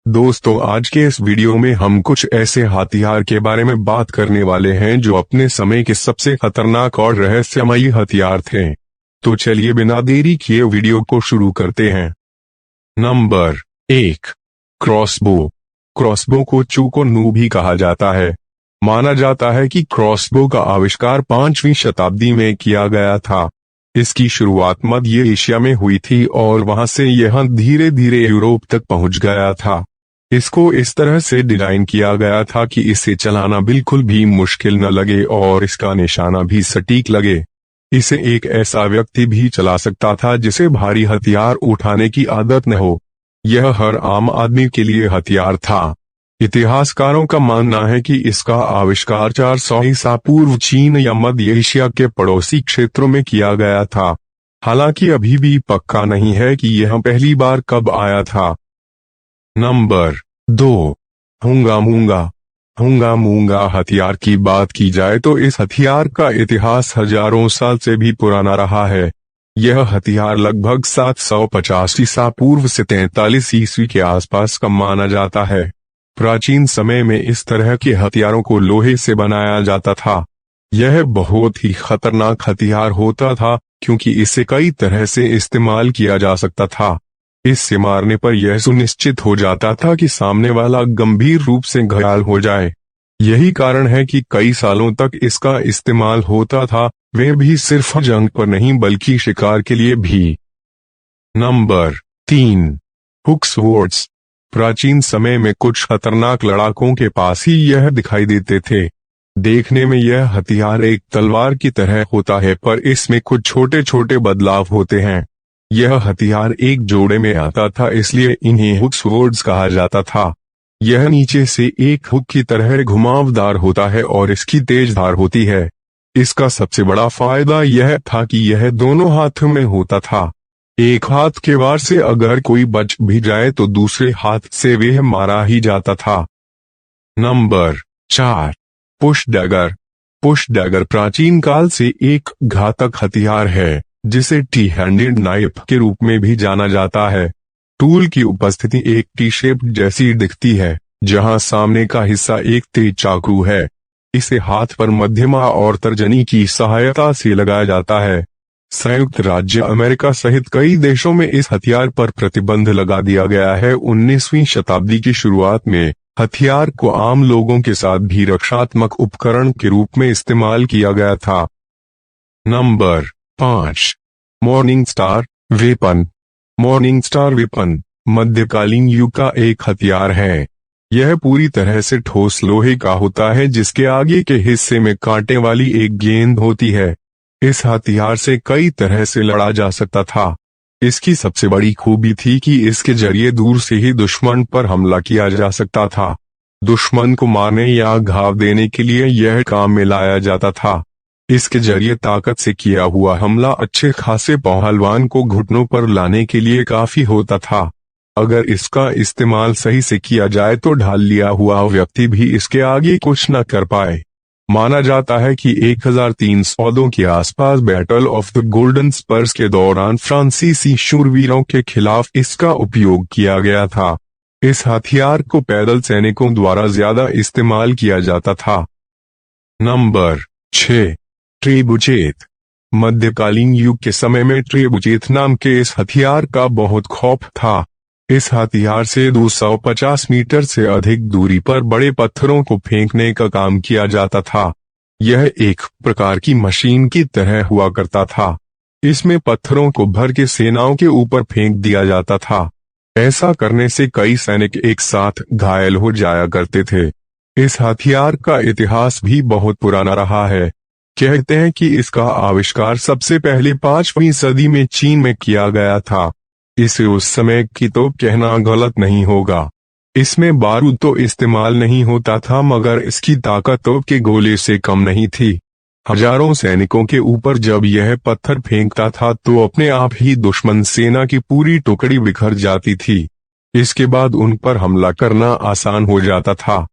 दोस्तों, आज के इस वीडियो में हम कुछ ऐसे हथियार के बारे में बात करने वाले हैं जो अपने समय के सबसे खतरनाक और रहस्यमयी हथियार थे। तो चलिए बिना देरी किए वीडियो को शुरू करते हैं। Number 1, crossbow. क्रॉसबो को चूको नू भी कहा जाता है। माना जाता है कि क्रॉसबो का आविष्कार 5वीं शताब्दी में किया गया था। इसकी शुरुआत मध्य एशिया में हुई थी और वहां से यह धीरे धीरे यूरोप तक पहुंच गया था। इसको इस तरह से डिजाइन किया गया था कि इसे चलाना बिल्कुल भी मुश्किल न लगे और इसका निशाना भी सटीक लगे। इसे एक ऐसा व्यक्ति भी चला सकता था जिसे भारी हथियार उठाने की आदत न हो। यह हर आम आदमी के लिए हथियार था। इतिहासकारों का मानना है कि इसका आविष्कार 400 ईसा पूर्व चीन या मध्य एशिया के पड़ोसी क्षेत्रों में किया गया था। हालांकि अभी भी पक्का नहीं है कि यह पहली बार कब आया था। नंबर 2, हुंगा मूंगा। हुंगा मूंगा हथियार की बात की जाए तो इस हथियार का इतिहास हजारों साल से भी पुराना रहा है। यह हथियार लगभग 750 ईसा पूर्व से 43 ईस्वी के आसपास का माना जाता है। प्राचीन समय में इस तरह के हथियारों को लोहे से बनाया जाता था। यह बहुत ही खतरनाक हथियार होता था क्योंकि इसे कई तरह से इस्तेमाल किया जा सकता था। इससे मारने पर यह सुनिश्चित हो जाता था कि सामने वाला गंभीर रूप से घायल हो जाए। यही कारण है कि कई सालों तक इसका इस्तेमाल होता था, वह भी सिर्फ जंग पर नहीं बल्कि शिकार के लिए भी। Number 3, hook swords. प्राचीन समय में कुछ खतरनाक लड़ाकों के पास ही यह दिखाई देते थे। देखने में यह हथियार एक तलवार की तरह होता है, पर इसमें कुछ छोटे छोटे बदलाव होते हैं। यह हथियार एक जोड़े में आता था, इसलिए इन्हें हुक स्वॉर्ड्स कहा जाता था। यह नीचे से एक हुक की तरह घुमावदार होता है और इसकी तेज धार होती है। इसका सबसे बड़ा फायदा यह था कि यह दोनों हाथों में होता था। एक हाथ के वार से अगर कोई बच भी जाए तो दूसरे हाथ से वह मारा ही जाता था। Number 4, push dagger. Push dagger प्राचीन काल से एक घातक हथियार है जिसे टी हैंडेड नाइफ के रूप में भी जाना जाता है। टूल की उपस्थिति एक टी शेप जैसी दिखती है, जहां सामने का हिस्सा एक तेज चाकू है। इसे हाथ पर मध्यमा और तर्जनी की सहायता से लगाया जाता है। संयुक्त राज्य अमेरिका सहित कई देशों में इस हथियार पर प्रतिबंध लगा दिया गया है। 19वीं शताब्दी की शुरुआत में हथियार को आम लोगों के साथ भी रक्षात्मक उपकरण के रूप में इस्तेमाल किया गया था। Number 5, morning star weapon. Morning star weapon मध्यकालीन युग का एक हथियार है। यह पूरी तरह से ठोस लोहे का होता है जिसके आगे के हिस्से में कांटे वाली एक गेंद होती है। इस हथियार से कई तरह से लड़ा जा सकता था। इसकी सबसे बड़ी खूबी थी कि इसके जरिए दूर से ही दुश्मन पर हमला किया जा सकता था। दुश्मन को मारने या घाव देने के लिए यह काम में लाया जाता था। इसके जरिए ताकत से किया हुआ हमला अच्छे खासे पहलवान को घुटनों पर लाने के लिए काफी होता था। अगर इसका इस्तेमाल सही से किया जाए तो ढाल लिया हुआ व्यक्ति भी इसके आगे कुछ न कर पाए। माना जाता है कि 1300 के आसपास बैटल ऑफ द गोल्डन स्पर्स के दौरान फ्रांसीसी शूरवीरों के खिलाफ इसका उपयोग किया गया था। इस हथियार को पैदल सैनिकों द्वारा ज्यादा इस्तेमाल किया जाता था। नंबर 6, ट्रेबुचेत। मध्यकालीन युग के समय में ट्रेबुचेत नाम के इस हथियार का बहुत खौफ था। इस हथियार से 250 मीटर से अधिक दूरी पर बड़े पत्थरों को फेंकने का काम किया जाता था। यह एक प्रकार की मशीन की तरह हुआ करता था। इसमें पत्थरों को भर के सेनाओं के ऊपर फेंक दिया जाता था। ऐसा करने से कई सैनिक एक साथ घायल हो जाया करते थे। इस हथियार का इतिहास भी बहुत पुराना रहा है। कहते हैं कि इसका आविष्कार सबसे पहले 5वीं सदी में चीन में किया गया था। इसे उस समय की तोप कहना गलत नहीं होगा। इसमें बारूद तो इस्तेमाल नहीं होता था, मगर इसकी ताकत तोप के गोले से कम नहीं थी। हजारों सैनिकों के ऊपर जब यह पत्थर फेंकता था तो अपने आप ही दुश्मन सेना की पूरी टुकड़ी बिखर जाती थी। इसके बाद उन पर हमला करना आसान हो जाता था।